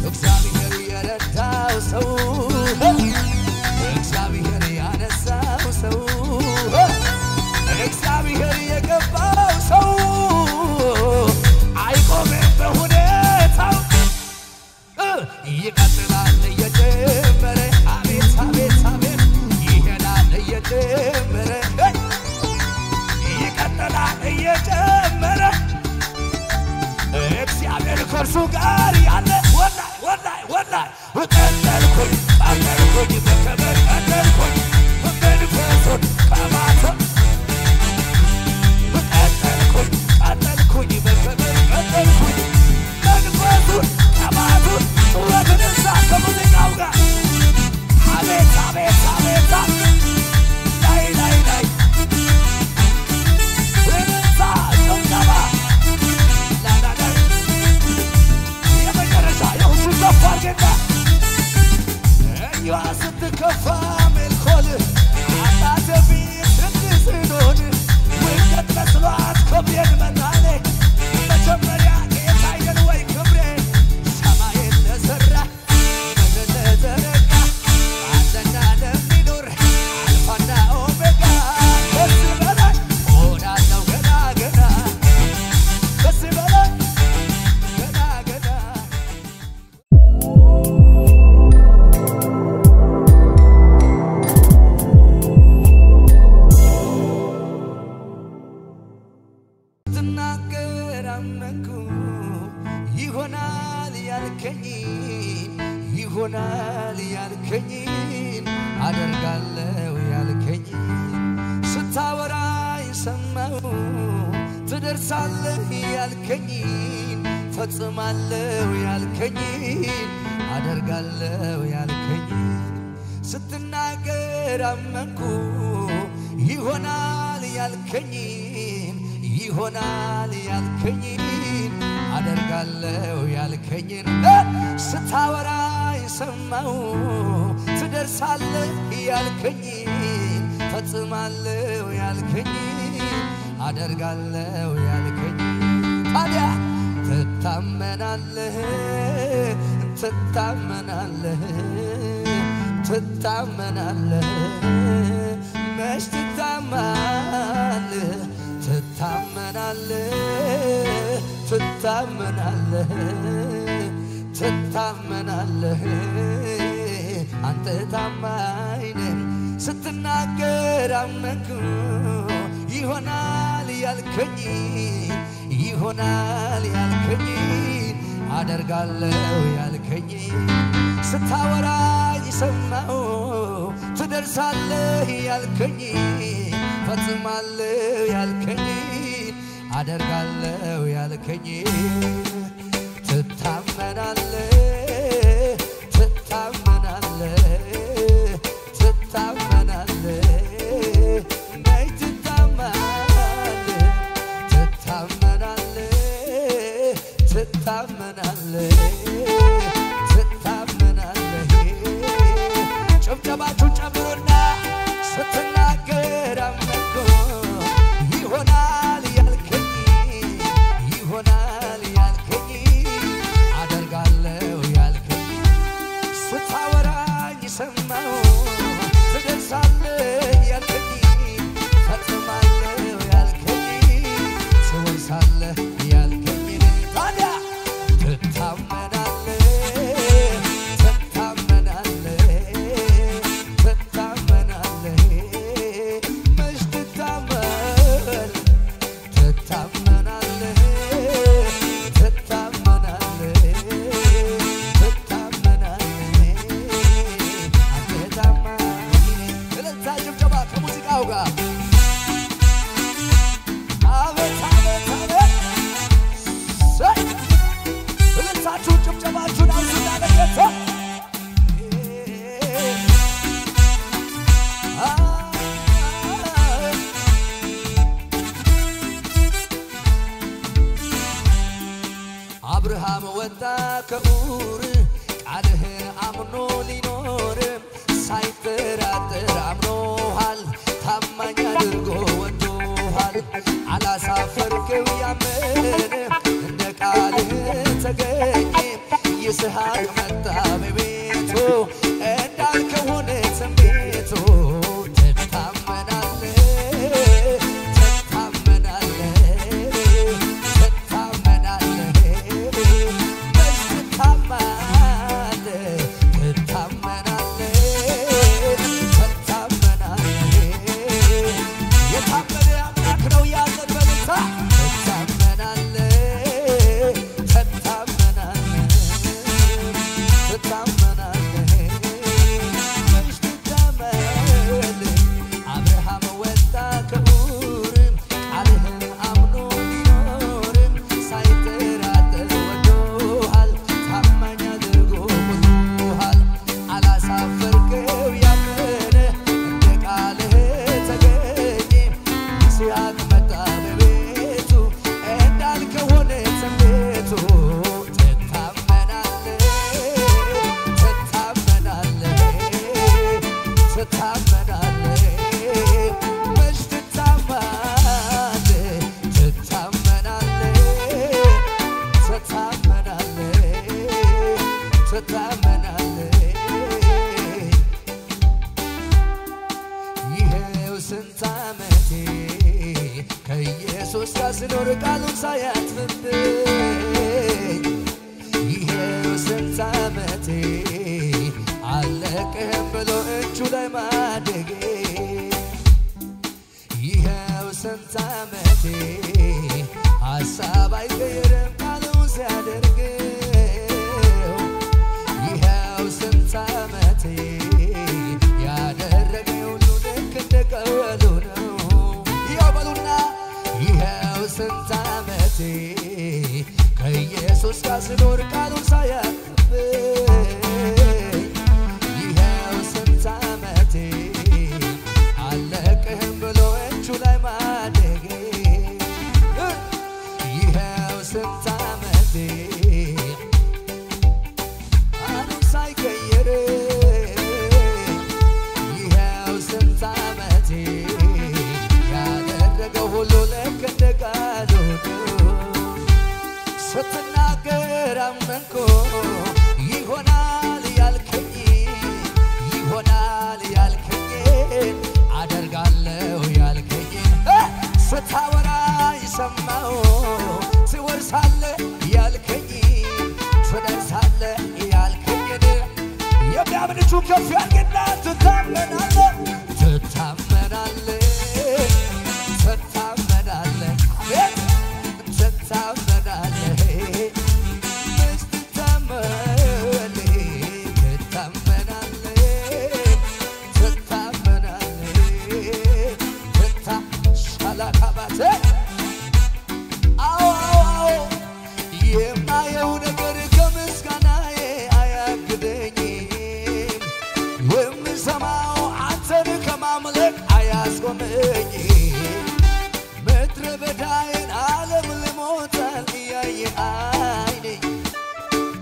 እግዚአብሔር የረዳው ሰው እግዚአብሔር ያነሳው ሰው እግዚአብሔር የገባው ሰው አይቆምም በሁኔታው ይቀጥላል እየጀመረ አቤት አቤት አቤት ይሄዳል እየጀመረ ይቀጥላል እየጀመረ እግዚአብሔር ከእርሱ ጋር ያለ ወላሂ ቀጠልኩኝ በከበር ቀጠልኩኝ መንፈሱን ከማቶ ቀጠልኩኝ በከበር ቀጠልኩኝ መንፈሱን ከማቶ ወደዛ ከሙዚቃው ጋር አቤት አቤት አቤት ላይ ወደዛ ጨምጨባ የመጨረሻ የሁሉ ዘፋር ጌታ እኛ ስትከፋ መልኮል አባተቢ ትንስኖን ውድቀት መስሏት ክብሬን መናኔ መጀመሪያ ጌታዬን ወይ ክብሬ ሰማይን ለሠራ ምድርን ለዘረጋ አለና ለሚኖር አልፋና ኦሜጋ ከዚህ በላይ እሆናለሁ ገና ገና ከዚህ በላይ ገና ገና ትናገር አመንኩ ይሆናል ያልከኝን አደርጋለሁ ያልከኝን ስታወራኝ ሰማሁ ትደርሳለህ ያልከኝን ፈጽማለሁ ያልከኝን አደርጋለሁ ያልከኝን ስትናገር አመንኩ ይሆናል ያልከኝን አደርጋለሁ ያልከኝን ስታወራኝ ሰማሁ ትደርሳለህ ያልከኝን ፈጽማለሁ ያልከኝን አደርጋለሁ ያልከኝን ታዲያ ትታመናለህ መች ትታመናለህ አንተ ታማኝ ነህ ስትናገር አመንኩ ይሆናል ያልከኝን አደርጋለሁ ያልከኝን ስታወራኝ ሰማሁ ትደርሳለህ ያልከኝን ፈጽማለሁ ያልከኝን አደርጋለሁ ያልከኝን ትታመናለህ ነይ ትታመናለህ ጭብጨባችሁን ጨምሩና ስትናገር አመንኩ ይሆናል ያልከኝን አደርጋለሁ ያልከኝን ስታወራኝ ሰማሁ ትደርሳለህ ያልከኝን ፈጽማለሁ ያልከኝን ትወርሳለህ ያልከኝን ታዲያ ትታመናለህ መች ጭብጨባችሁን አንሱና ለጌታ አብርሃም ወጣ ከኡር ቃልህ አምኖ ሊኖር ሳይጠራጠር አምኖሃል ታማኝ አድርጎ ወዶሃል አላሳፈርከው ያመነ እንደ ቃልህ ተገኘ ይስሐቅ መጣ በቤቱ እንዳልከው ሆነ ትንቢቱ ስኖር ቃሉን ሳያጥፍብኝ ይሄው ስንት ዓመቴ አለቅህም ብሎ እጁ ላይ ማደጌ ይሄው ስንት ዓመቴ ሐሳብ አይቀይርም ቃሉን ሲያደርገው ይሄው ስንት ዓመቴ ያደረገኝ ሁሉ ልክ እንደ ቃሉ ነው ያበሉና ይሄው ስንት ዓመቴ ከኢየሱስ ጋር ስኖር ቃሉን ሳያጥፍብኝ ይሄው ስንት ዓመቴ አለቅህም ብሎ እጁ ላይ ማደጌ ይሄው ስንት ዓመቴ ቃሉን ሳይቀይር ይሄው ስንት ዓመቴ ያደረገው ሁሉ ልክ እንደ ቃሉ ስትናገር አመንኩ ይሆናል ያልከኝ አደርጋለሁ ያልከኝ ስታወራ ይሰማው ትወርሳለህ ያልከኝ ትደርሳለህ ያልከኝ የሚያምንቹ ከፍ ያርግና ትታመናለህ የማየው ነገር ከምስጋናዬ አያግደኝም የምሰማው አንተን ከማምለክ አያስቆመኝም ምድረ በዳዬን ዓለም ልሞታል እያየ አይኔ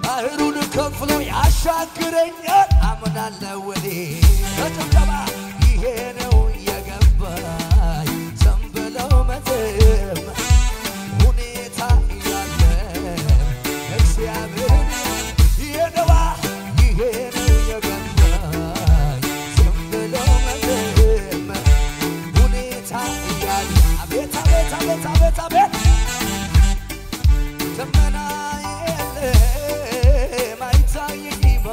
ባህሩን ከፍሎ ያሻግረኛል አምናለሁ እኔ በጭብጨባ ይሄ ነው የገባኝ ዝም ብለው መዘመር ሁኔታ እያለም እግዚአብሔርን የነዋ ይሄ ነው የገባኝ ዝም ብለው መዘመር ሁኔታ እያለ አቤት አቤት አቤት አቤት አቤት ደመና የለም አይታየኝም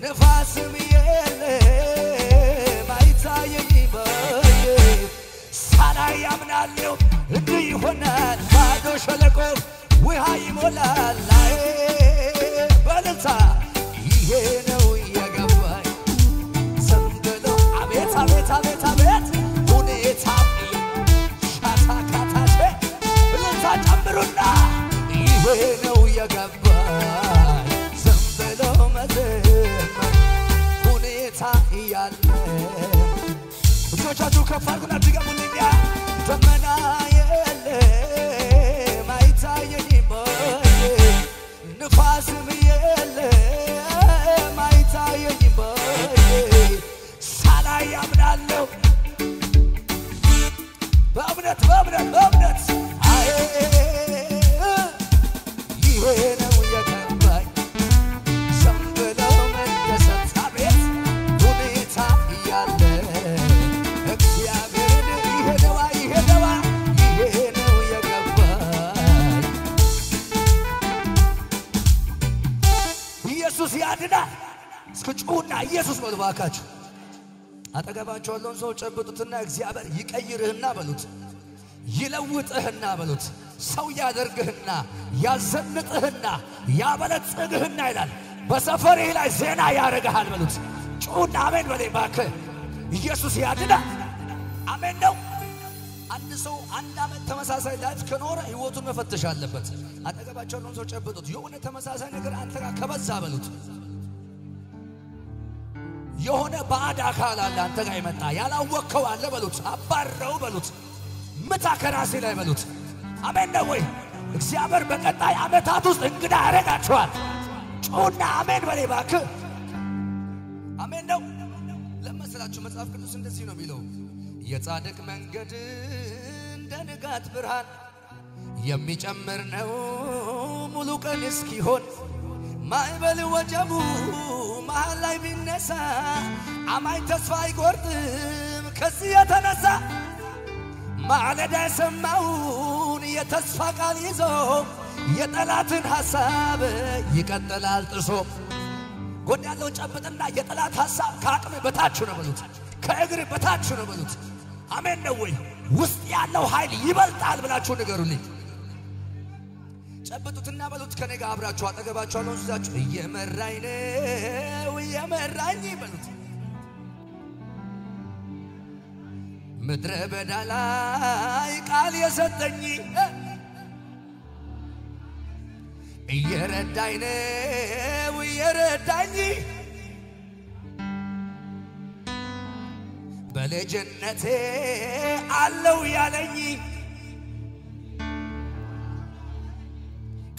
ነፋስም የለም አይታየኝም ሳላይ ያምናለሁ እንዲህ ይሆናል ባዶ ሸለቆ ውሃ ይሞላል በልታ ይሄ ነው የገባኝ ዝም ብሎ አቤት አቤት አቤት አቤት ሁኔታ ሻታካታቼ ብልታ ጨምሩና ይሄ ነው የገባኝ ዝም ብሎ መዘመር ሁኔታ እያለ እጆቻችሁ ከፍ አድርጉና ድገሙልኛ ደመና የለም አይታየኝም ንፋስም የለም አይታየኝም ሳላይ ያምናለሁ በእምነት ይሄ ነው የገባኝ ኢየሱስ ያድናል። እስኪ ጩኹና ኢየሱስ በሉ ባካችሁ። አጠገባችሁ ያለውን ሰው ጨብጡትና እግዚአብሔር ይቀይርህና በሉት፣ ይለውጥህና በሉት፣ ሰው ያደርግህና ያዘንጥህና ያበለጽግህና ይላል። በሰፈርህ ላይ ዜና ያደርግሃል በሉት። ጩኹና አሜን በለኝ ባክህ። ኢየሱስ ያድናል። አሜን ነው። አንድ ሰው አንድ ዓመት ተመሳሳይ ላይፍ ከኖረ ህይወቱን መፈተሽ አለበት። አጠገባችሁ ያለውን ሰው ጨብጡት። የሆነ ተመሳሳይ ነገር አንተ ጋር ከበዛ በሉት፣ የሆነ ባዕድ አካል አለ አንተ ጋር ይመጣ ያላወቅከው አለ በሉት፣ አባረው በሉት፣ ምታ ከራሴ ላይ በሉት። አሜን ነው ወይ? እግዚአብሔር በቀጣይ ዓመታት ውስጥ እንግዳ ያደርጋችኋል። ጩኹና አሜን በለኝ እባክህ። አሜን ነው። ለመስላችሁ መጽሐፍ ቅዱስ እንደዚህ ነው የሚለው፣ የጻድቅ መንገድ እንደ ንጋት ብርሃን የሚጨምር ነው ሙሉ ቀን እስኪሆን ማዕበል ወጀቡ መሃል ላይ ቢነሳ አማኝ ተስፋ አይቆርጥም ከዚህ የተነሳ ማለዳ የሰማውን የተስፋ ቃል ይዞ የጠላትን ሐሳብ ይቀጥላል ጥሶ። ጎን ያለውን ጨብጥና የጠላት ሐሳብ ከአቅም በታች ነው በሉት፣ ከእግር በታች ነው በሉት። አሜን ነው ወይ? ውስጥ ያለው ኃይል ይበልጣል ብላችሁ ንገሩልኝ። ጨብጡትና በሉት ከኔ ጋር አብራችሁ። አጠገባችሁ ያለውን ይዛችሁ እየመራኝ ነው እየመራኝ በሉት። ምድረ በዳ ላይ ቃል የሰጠኝ እየረዳኝ ነው እየረዳኝ በልጅነቴ አለው ያለኝ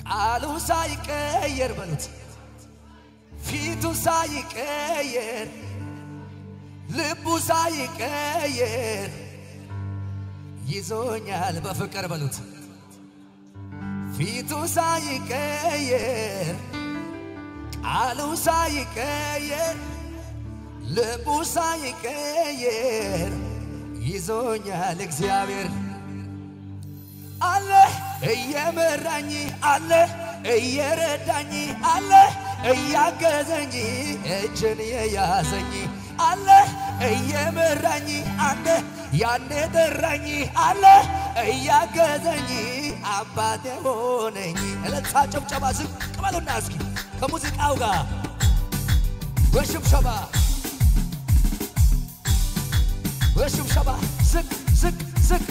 ቃሉ ሳይቀየር በሉት ፊቱ ሳይቀየር ልቡ ሳይቀየር ይዞኛል በፍቅር በሉት ፊቱ ሳይቀየር ቃሉ ሳይቀየር ልቡ ሳይቀየር ይዞኛል እግዚአብሔር አለ እየመራኝ አለ እየረዳኝ አለ እያገዘኝ እጄን የያዘኝ አለ እየመራኝ አለ ያኔ ጠራኝ አለ እያገዘኝ አባቴ ሆነኝ። እልልታ ጭብጨባ ዝቅ በሉና እስኪ ከሙዚቃው ጋር በሽብሸባ በሽብሸባ ዝቅ ዝቅ ዝቅ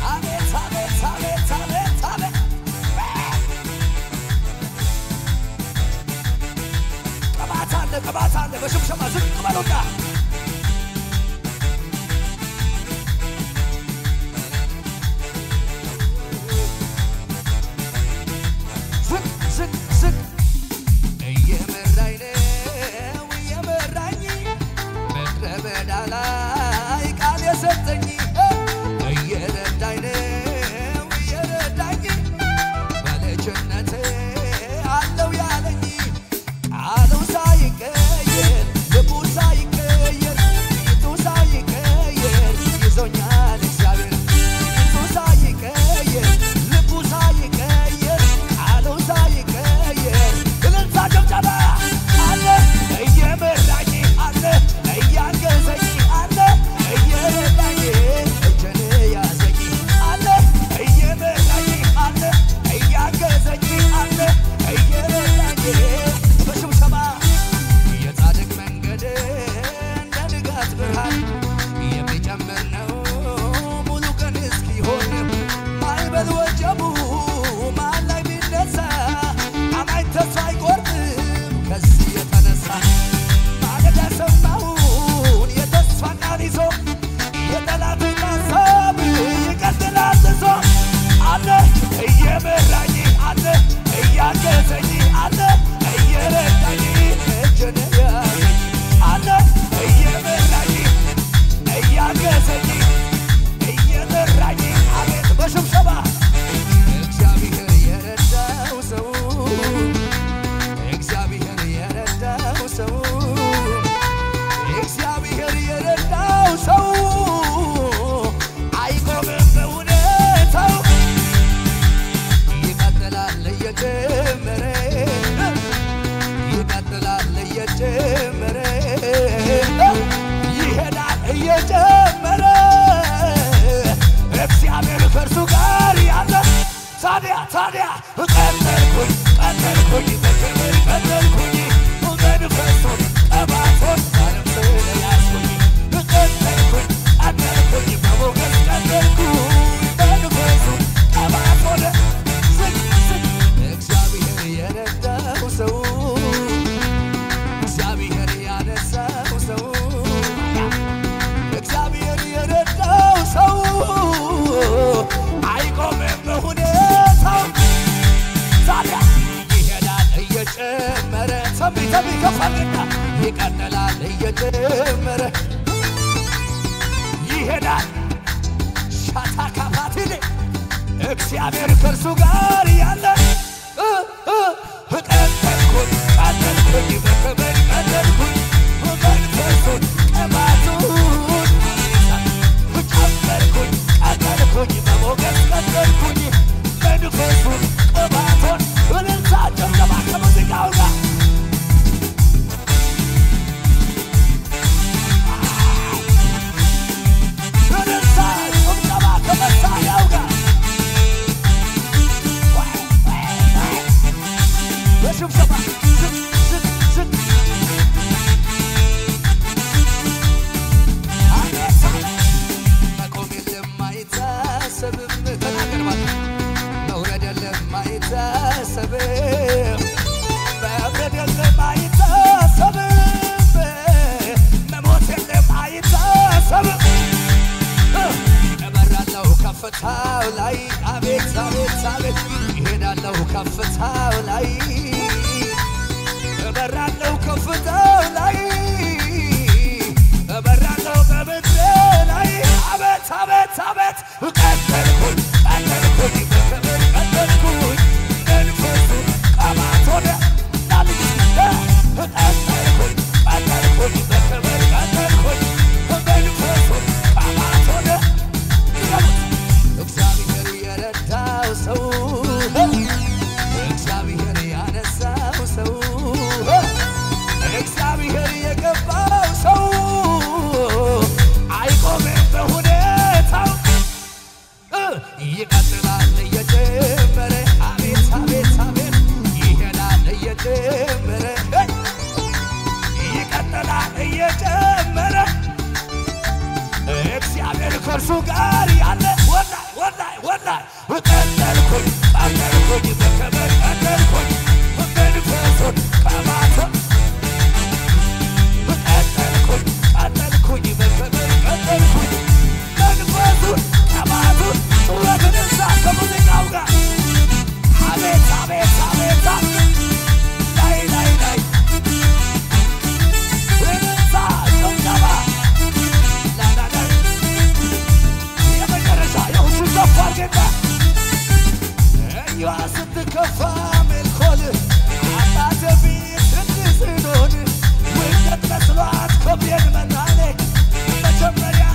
አሜን አሜን አሜን አሜን አሜን ቅባት አለ በሽብሸባ ዝቅ በሉና ዝቅ ዝቅ ዝቅ እየመራኝ ነው እየመራኝ ምድረ በዳ ላይ ቃል የሰጠኝ እየረዳኝ ነው እየረዳኝ በልጅነቴ አለው ያለኝ ቃሉ ሳይቀየር ልቡ ሳይቀየር እየጨመረ ይቀጥላል እየጨመረ ይሄዳል እየጨመረ እግዚአብሔር ከእርሱ ጋር ያለ ታዲያ ቀጠልኩኝ በክብር ቀጠልኩኝ መንፈሱን ቀባቶን ዛሬም ስለያዝኩኝ ቀጠልኩኝ በሞገስ ቀጠልኩኝ መንፈሱን ቀባቶን እግዚአብሔር የረዳው ሰው እግዚአብሔር ያነሳው ሰው እግዚአብሔር የረዳው ሰው አይቆምም በሁኔታው ታዲያ ይሄዳል እየጨመረ ተንቢ ከፋልና ይቀጥላል እየጨመረ ይሄዳል ሻታ ካፓቲኔ እግዚአብሔር ከእርሱ ጋር ያለ ቀጠልኩኝ በክብር ቀጠልኩኝ መንፈሱን ቀባቱን ጨመርኩኝ ቀጠልኩኝ በሞገስ ቀጠልኩኝ መንፈሱን ቀባቱን እልልታ ጭብጨባ ከሙዚቃው ጋር እልልታ ጭብጨባ ከመሳሪያው ጋር በሽብሸባ መቆም የለም አይታሰብም ተናገር ማለት መውረድ የለም አይታሰብም መብረድ የለም አይታሰብም መሞት የለም አይታሰብም እበራለሁ ከፍታው ላይ አቤት አቤት አቤት ይሄዳለሁ ከፍታው ላይ እበራለሁ ከፍታው ላይ እበራለሁ በምድር ላይ አቤት አቤት አቤት ቀጠልኩኝ በክብር ቀጠልኩኝ መንፈሱን ቀባቶን ቀጠልኩኝ በክብር ቀጠልኩኝ መንፈሱን ቀባቶን እግዚአብሔር የረዳው ሰው እግዚአብሔር ያነሳው ሰው እግዚአብሔር የገባው ሰው አይቆምም በሁኔታው ይቀጥላል እየጨመረ አቤት አቤት አቤት ይሄዳል እየጨመረ ይቀጥላል እየጨመረ እግዚአብሔር ከእርሱ ጋር ያለ ወላይ ቀጠልኩኝ በክብር ቀጠልኩኝ መንፈሱን ቀባቶን ቀጠልኩኝ በክብር ቀጠልኩኝ መንፈሱን ቀባቶን ወደዛ ከሙዚቃው ጋር አቤት አቤት አቤት ላይ ወደዛ ጭብጨባ የመጨረሻ የሁሉ ዘፋር ጌታ እዩዋ ስትከፋ ሜልኮል አባተ ፊት ስትስኖን ውድቀት መስሏት ከብየን መናኔ መጀመሪያ